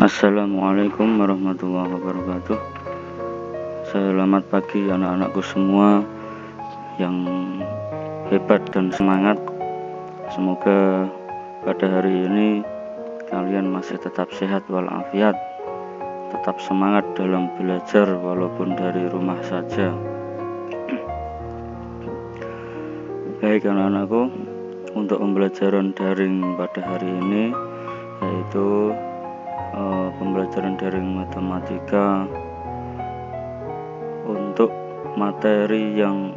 Assalamualaikum warahmatullahi wabarakatuh. Selamat pagi anak-anakku semua yang hebat dan semangat. Semoga pada hari ini kalian masih tetap sehat walafiat, tetap semangat dalam belajar walaupun dari rumah saja. Baik anak-anakku, untuk pembelajaran daring pada hari ini yaitu pembelajaran daring matematika untuk materi yang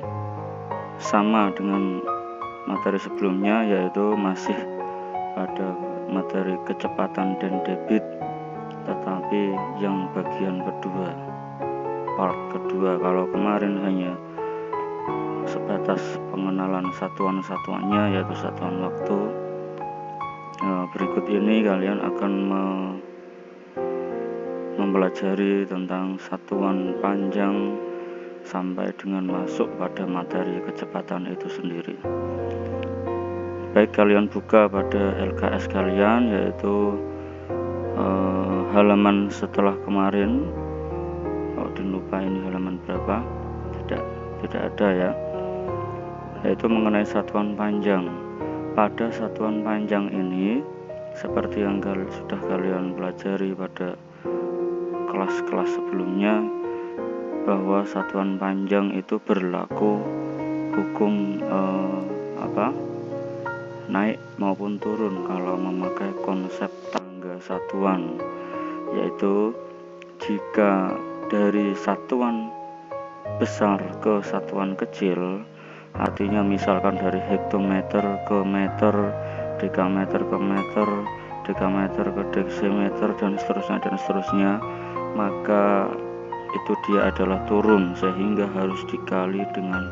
sama dengan materi sebelumnya, yaitu masih pada materi kecepatan dan debit, tetapi yang bagian kedua, part kedua. Kalau kemarin hanya sebatas pengenalan satuan-satuannya, yaitu satuan waktu, berikut ini kalian akan mempelajari tentang satuan panjang sampai dengan masuk pada materi kecepatan itu sendiri. Baik, kalian buka pada LKS kalian, yaitu halaman setelah kemarin. Kalau dilupa ini halaman berapa, tidak ada ya, yaitu mengenai satuan panjang. Pada satuan panjang ini, seperti yang sudah kalian pelajari pada kelas-kelas sebelumnya, bahwa satuan panjang itu berlaku hukum naik maupun turun kalau memakai konsep tangga satuan, yaitu jika dari satuan besar ke satuan kecil, artinya misalkan dari hektometer ke meter, dekameter ke meter, dekameter ke deksimeter, dan seterusnya, maka itu dia adalah turun, sehingga harus dikali dengan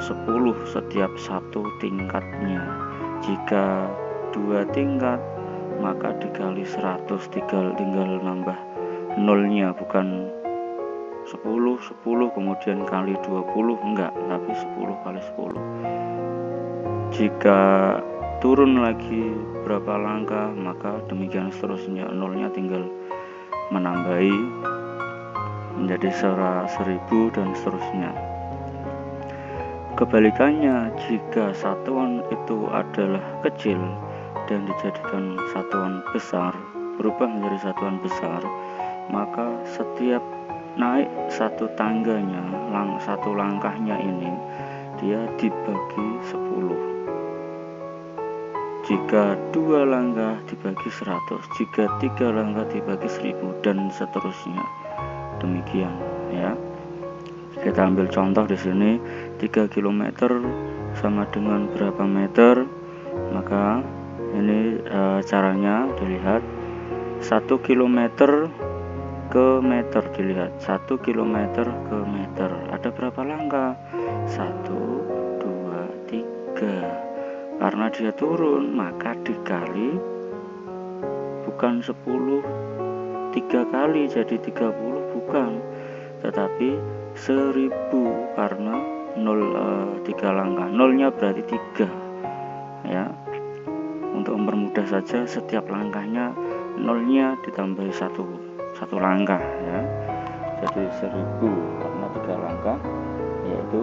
10 setiap satu tingkatnya. Jika 2 tingkat, maka dikali 100, tinggal nambah nolnya, bukan 10 kemudian kali 20, enggak, tapi 10 kali 10. Jika turun lagi berapa langkah, maka demikian seterusnya, nolnya tinggal menambahi menjadi 1000 dan seterusnya. Kebalikannya, jika satuan itu adalah kecil dan dijadikan satuan besar, berubah menjadi satuan besar, maka setiap naik satu tangganya, satu langkahnya ini, dia dibagi 10. Jika 2 langkah dibagi 100, jika 3 langkah dibagi 1000, dan seterusnya. Demikian ya. Kita ambil contoh di sini, 3 km sama dengan berapa meter? Maka ini caranya dilihat, 1 km ke meter, dilihat 1 km ke meter ada berapa langkah? 1, 2, 3. Karena dia turun, maka dikali, bukan 10 3 kali jadi 30, bukan, tetapi 1000, karena 3 langkah, nolnya berarti 3 ya. Untuk mempermudah saja, setiap langkahnya nolnya ditambahi satu langkah ya, jadi 1000 karena 3 langkah, yaitu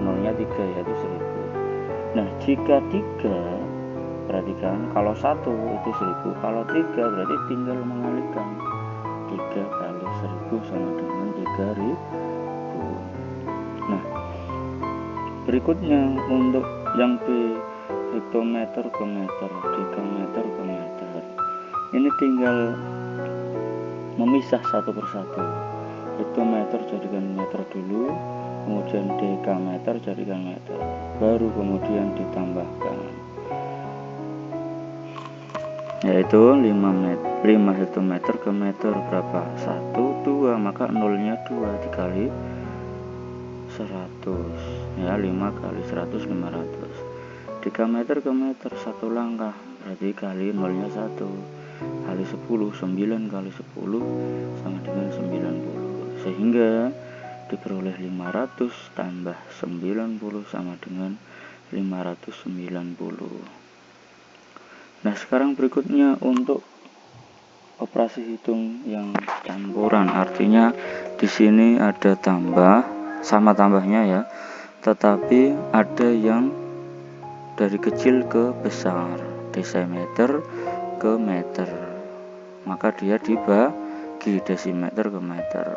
nolnya 3, yaitu 1000. Nah, jika 3, perhatikan, kalau 1 itu 1000, kalau 3 berarti tinggal mengalikan, 3 kali 1000 sama dengan 3000. Nah, berikutnya untuk yang B, hektometer ke meter, dekameter ke meter, ini tinggal memisah satu persatu. Hektometer jadikan meter dulu, kemudian dekameter jadikan meter, baru kemudian ditambahkan, yaitu 5 hektometer ke meter berapa? 1, 2, maka nolnya 2 dikali 100 ya, 5 kali 100, 500. Dekameter ke meter 1 langkah, berarti kali nolnya 1, kali 10, 9 kali 10 sama dengan 90, sehingga diperoleh 500 tambah 90 sama dengan 590. Nah, sekarang berikutnya untuk operasi hitung yang campuran, artinya di sini ada tambah sama tambahnya ya, tetapi ada yang dari kecil ke besar, desimeter ke meter, maka dia dibagi desimeter ke meter.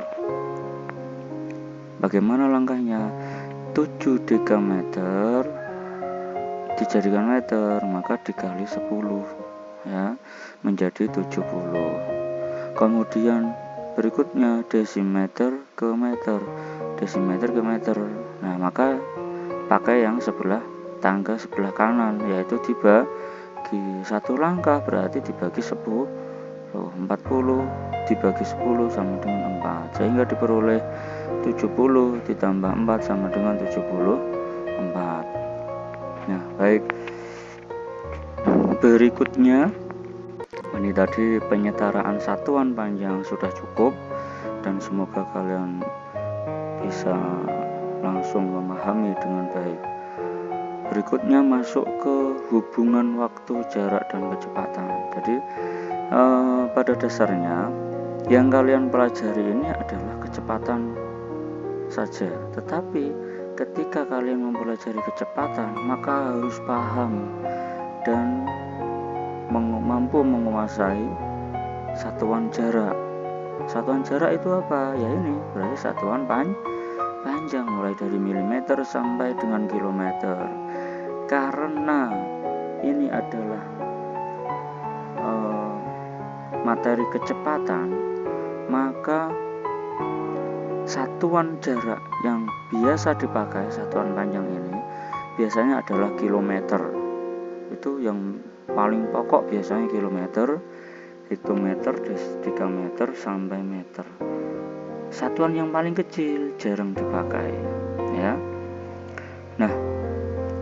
Bagaimana langkahnya? 7 dekameter dijadikan meter, maka dikali 10 ya, menjadi 70. Kemudian berikutnya desimeter ke meter, desimeter ke meter. Nah, maka pakai yang sebelah tangga sebelah kanan, yaitu dibagi satu langkah, berarti dibagi 10, 40 dibagi 10 sama dengan 4, sehingga diperoleh 70 ditambah 4 sama dengan 74. Nah, baik. Berikutnya, ini tadi penyetaraan satuan panjang sudah cukup, dan semoga kalian bisa langsung memahami dengan baik. Berikutnya masuk ke hubungan waktu, jarak, dan kecepatan. Jadi pada dasarnya yang kalian pelajari ini adalah kecepatan saja, tetapi ketika kalian mempelajari kecepatan, maka harus paham dan mampu menguasai satuan jarak. Satuan jarak itu apa? Ya ini berarti satuan panjang, mulai dari milimeter sampai dengan kilometer. Karena ini adalah materi kecepatan, maka satuan jarak yang biasa dipakai, satuan panjang ini biasanya adalah kilometer. Itu yang paling pokok, biasanya kilometer, hitung meter, dekameter sampai meter. Satuan yang paling kecil jarang dipakai ya. Nah,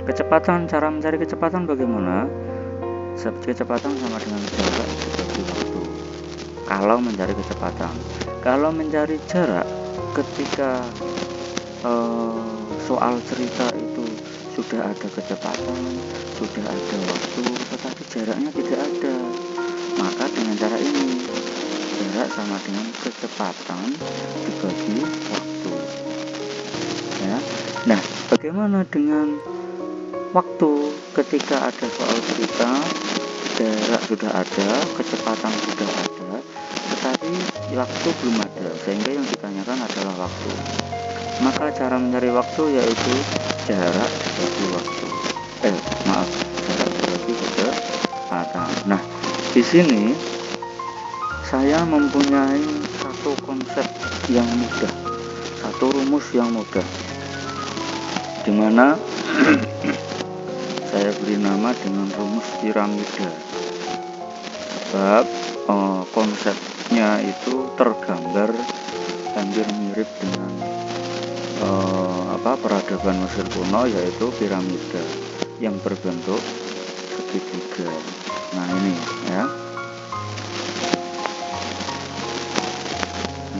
kecepatan, cara mencari kecepatan bagaimana? Kecepatan sama dengan jarak dibagi waktu. Kalau mencari kecepatan, kalau mencari jarak, ketika soal cerita itu sudah ada kecepatan, sudah ada waktu, tetapi jaraknya tidak ada, maka dengan cara ini, jarak sama dengan kecepatan dibagi waktu ya. Nah, bagaimana dengan waktu? Ketika ada soal cerita, jarak sudah ada, kecepatan sudah ada, tetapi waktu belum ada, sehingga yang ditanyakan adalah waktu. Maka cara mencari waktu yaitu jarak dibagi waktu. Jarak dibagi kecepatan. Nah, di sini saya mempunyai satu konsep yang mudah, satu rumus yang mudah, di mana saya beri nama dengan rumus piramida. Sebab konsepnya itu tergambar hampir mirip dengan peradaban Mesir kuno, yaitu piramida yang berbentuk segitiga. Nah, ini ya.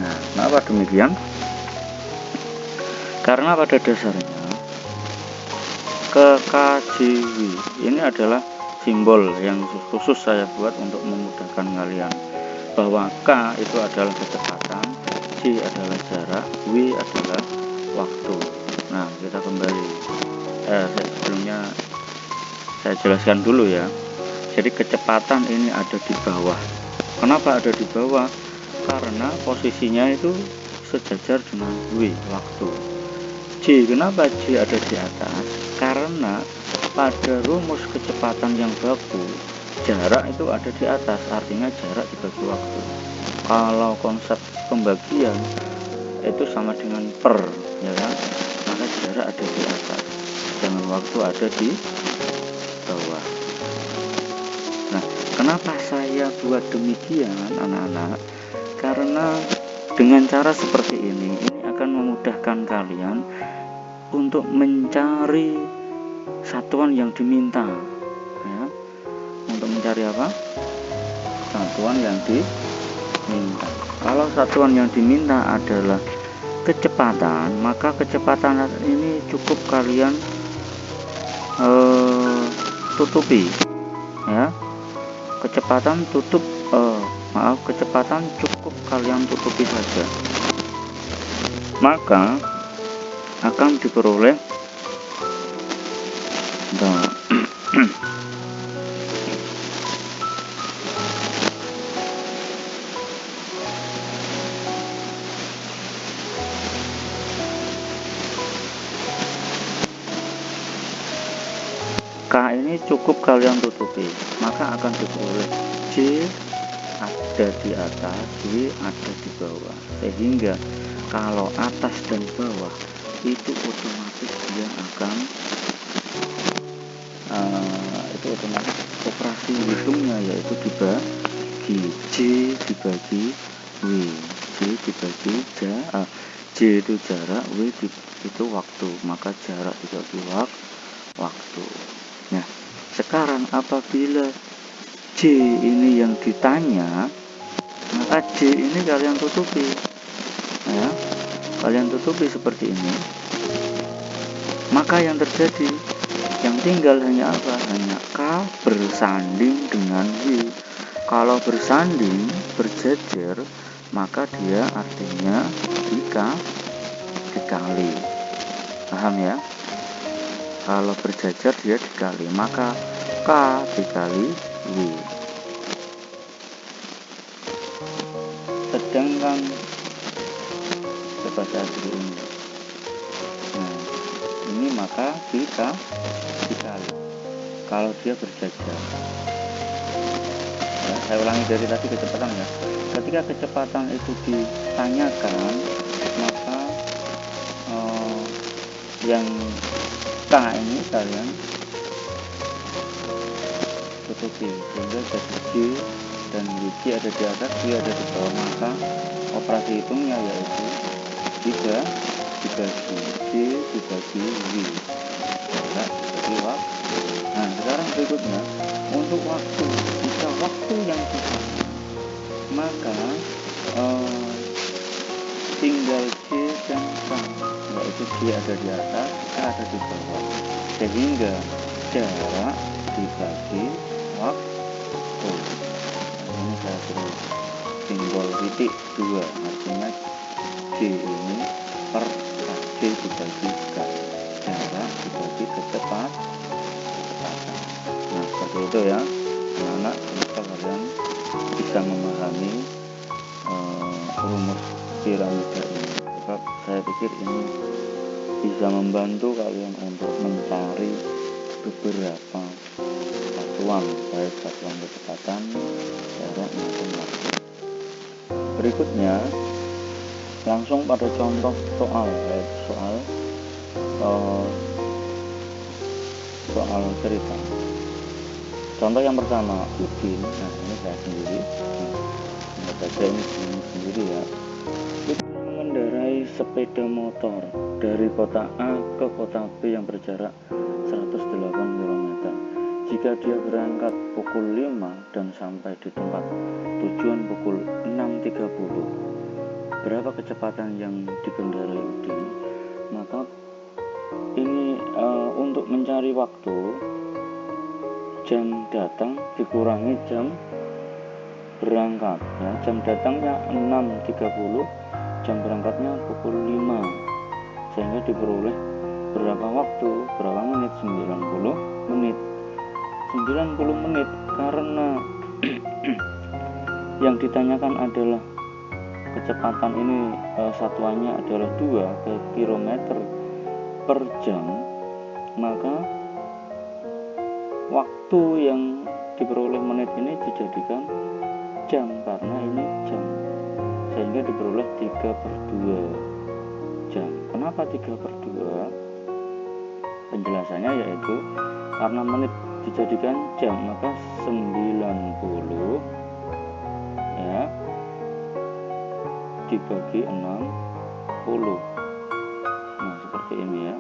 Nah, kenapa demikian? Karena pada dasarnya KKJW ini adalah simbol yang khusus saya buat untuk memudahkan kalian, bahwa K itu adalah kecepatan, J adalah jarak, W adalah waktu. Nah, kita kembali. Sebelumnya saya jelaskan dulu ya. Jadi kecepatan ini ada di bawah. Kenapa ada di bawah? Karena posisinya itu sejajar dengan W, waktu. J, kenapa J ada di atas? Karena pada rumus kecepatan yang baku, jarak itu ada di atas, artinya jarak dibagi waktu. Kalau konsep pembagian itu sama dengan per, ya kan? Maka jarak ada di atas, dengan waktu ada di bawah. Nah, kenapa saya buat demikian, anak-anak? Karena dengan cara seperti ini akan memudahkan kalian untuk mencari satuan yang diminta ya. Untuk mencari apa? Satuan yang diminta. Kalau satuan yang diminta adalah kecepatan, maka kecepatan ini cukup kalian tutupi ya. Kecepatan tutup kecepatan cukup kalian tutupi saja, maka akan diperoleh K ini cukup kalian tutupi, maka akan diperoleh J ada di atas, W ada di bawah, sehingga kalau atas dan bawah itu otomatis dia akan operasi hitungnya yaitu dibagi J dibagi W, J dibagi J itu jarak, W itu waktu, maka jarak dibagi waktu. Nah, sekarang apabila J ini yang ditanya, maka J ini kalian tutupi, ya, kalian tutupi seperti ini. Maka yang terjadi, yang tinggal hanya apa? Hanya K bersanding dengan W. Kalau bersanding, berjejer, maka dia artinya dikali. Paham ya? Kalau berjajar dia dikali, maka K dikali W. Sedangkan coba saya beri ini. Nah, ini maka dikali kalau dia berjajar. Ya, saya ulangi dari tadi kecepatan ya. Ketika kecepatan itu ditanyakan, maka yang K ini kalian tutupi sehingga jadi J dan J ada di atas, W ada di bawah, maka operasi hitungnya yaitu 3 dibagi J dibagi W, dibagi waktu. Nah, sekarang berikutnya untuk waktu. Jika waktu yang ditanya, maka tinggal J dan K, yaitu J ada di atas, K ada di bawah, sehingga jarak dibagi waktu. Nah, ini saya beri simbol titik 2, artinya J ini per K, J dibagi K, jarak dibagi kecepatan. Nah, seperti itu ya anak-anak, semoga kalian bisa memahami rumus piramida ini, sebab saya pikir ini bisa membantu kalian untuk mencari beberapa satuan, baik satuan kecepatan, jarak maupun waktu. Berikutnya langsung pada contoh soal, soal cerita. Contoh yang pertama, Udin. Nah, ini saya sendiri, ini sendiri ya. Udin mengendarai sepeda motor dari kota A ke kota B yang berjarak 108 km. Jika dia berangkat pukul 5 dan sampai di tempat tujuan pukul 6.30, berapa kecepatan yang dikendarai Udin? Maka ini untuk mencari waktu, jam datang dikurangi jam berangkat ya. Jam datangnya 6.30, jam berangkatnya pukul 5, sehingga diperoleh berapa waktu, berapa menit? 90 menit. 90 menit karena yang ditanyakan adalah kecepatan ini satuannya adalah 2 km per jam, maka waktu yang diperoleh menit ini dijadikan jam karena ini jam, sehingga diperoleh 3/2 jam. Kenapa 3/2? Penjelasannya yaitu karena menit dijadikan jam, maka 90 ya dibagi 60. Nah, seperti ini ya.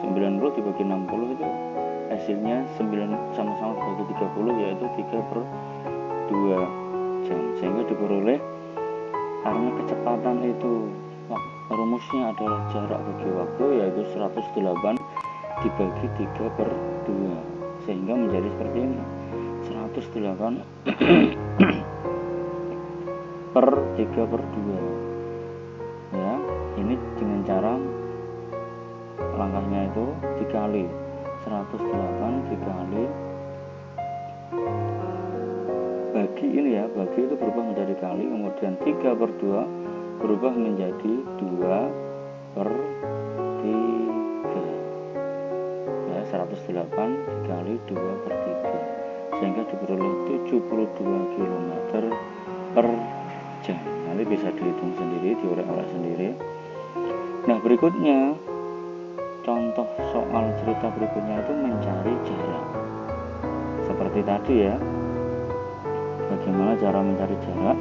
90 dibagi 60 itu hasilnya 9 sama-sama dibagi 30, yaitu 3/2 jam, sehingga diperoleh karena kecepatan itu rumusnya adalah jarak bagi waktu, yaitu 108 dibagi 3/2, sehingga menjadi seperti ini, 108 108 per 3/2 ya. Ini dengan cara langkahnya itu dikali 108 dikali bagi ini ya, bagi itu berubah menjadi kali, kemudian 3/2 berubah menjadi 2/3 ya. 108 dikali 2/3 sehingga diperoleh 72 km per jam. Nanti bisa dihitung sendiri, diorek-orek sendiri. Nah, berikutnya contoh soal cerita berikutnya itu mencari jarak. Seperti tadi ya, bagaimana cara mencari jarak.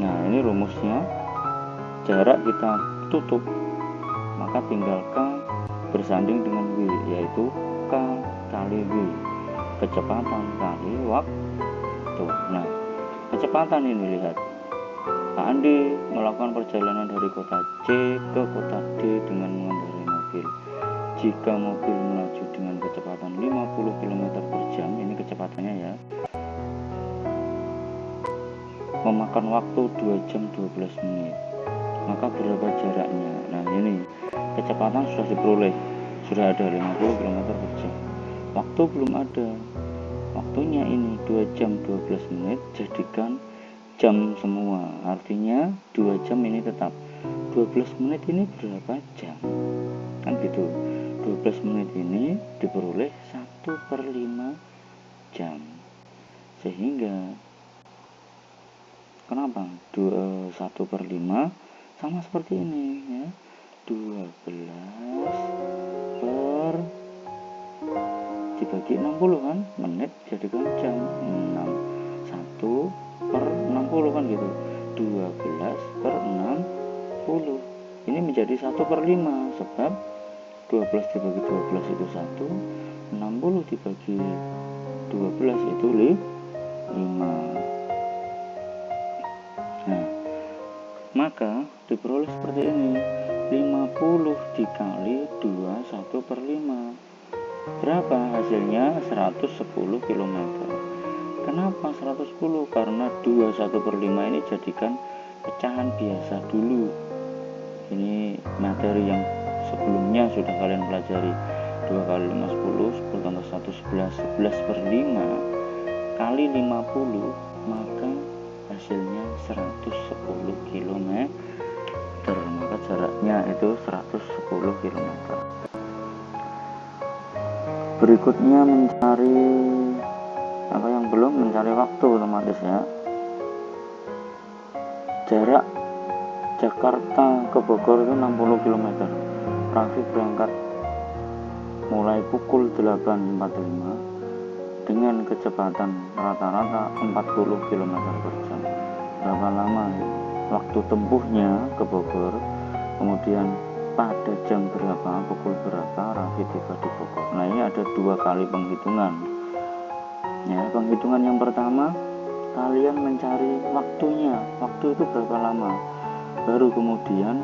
Nah, ini rumusnya, jarak kita tutup, maka tinggal K bersanding dengan W, yaitu K kali W, kecepatan kali waktu. Nah, kecepatan ini lihat, Pak Andi melakukan perjalanan dari kota C ke kota D dengan mengendarai mobil. Jika mobil melaju dengan kecepatan 50 km per jam, ini kecepatannya ya, memakan waktu 2 jam 12 menit. Maka berapa jaraknya? Nah, ini kecepatan sudah diperoleh, sudah ada 50 km per jam. Waktu belum ada. Waktunya ini 2 jam 12 menit, jadikan jam semua. Artinya 2 jam ini tetap. 12 menit ini berapa jam? Kan gitu. 12 menit ini diperoleh 1/5 jam. Sehingga kenapa? 1/5 sama seperti ini ya. 12 per dibagi 60 kan, menit jadikan jam 1/60 kan gitu. 12 per 60 ini menjadi 1/5, sebab 12 dibagi 12 itu 1, 60 dibagi 12 itu 5. Nah, maka diperoleh seperti ini, 50 dikali 2 1/5. Berapa hasilnya? 110 km. Kenapa 110? Karena 2 1/5 ini jadikan pecahan biasa dulu. Ini materi yang sebelumnya sudah kalian pelajari. 2 kali 5 10, 10 tambah 1 11, 11/5 kali 50, maka hasilnya 110 km. Maka jaraknya itu 110 km. Berikutnya mencari apa yang belum, mencari waktu otomatis ya. Jarak Jakarta ke Bogor itu 60 km. Raffi berangkat mulai pukul 8.45 dengan kecepatan rata-rata 40 km per jam. Berapa lama ya waktu tempuhnya ke Bogor? Kemudian pada jam berapa, pukul berapa Raffi tiba di Bogor. Nah, ini ada 2 kali penghitungan ya. Penghitungan yang pertama, kalian mencari waktunya, waktu itu berapa lama. Baru kemudian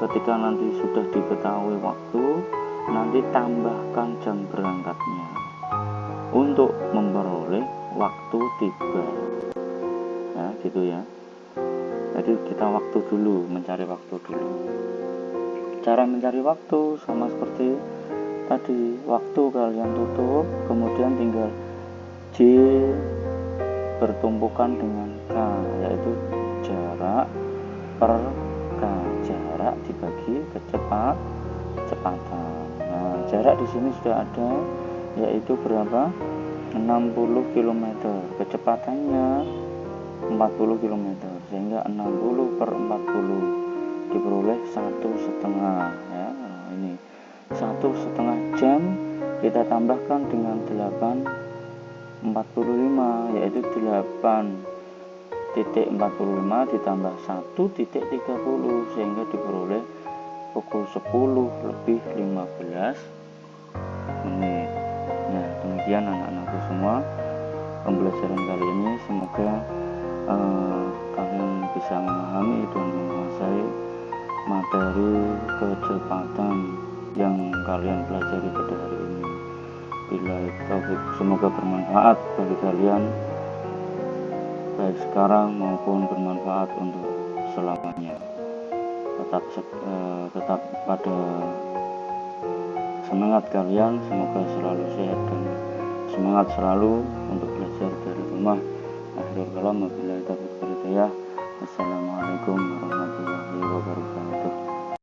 ketika nanti sudah diketahui waktu, nanti tambahkan jam berangkatnya untuk memperoleh waktu tiba ya, gitu ya. Jadi kita waktu dulu, mencari waktu dulu. Cara mencari waktu sama seperti tadi, waktu kalian tutup, kemudian tinggal J bertumpukan dengan K, yaitu jarak per K, jarak dibagi kecepatan. Nah, jarak di sini sudah ada, yaitu berapa? 60 km. Kecepatannya 40 km, sehingga 60 per 40 diperoleh 1,5 ya. Nah, ini 1,5 jam kita tambahkan dengan 8,45, yaitu 8,45 ditambah 1,30 sehingga diperoleh pukul 10 lebih 15 menit. Nah, demikian anak-anakku semua pembelajaran kali ini. Semoga kalian bisa memahami dan menguasai materi kecepatan yang kalian pelajari pada hari ini. wabillahi taufik. Semoga bermanfaat bagi kalian, baik sekarang maupun bermanfaat untuk selamanya. Tetap pada semangat kalian, semoga selalu sehat dan semangat selalu untuk belajar dari rumah. Akhirul kalam, wabillahi taufiq wal hidayah. Wassalamualaikum warahmatullahi wabarakatuh.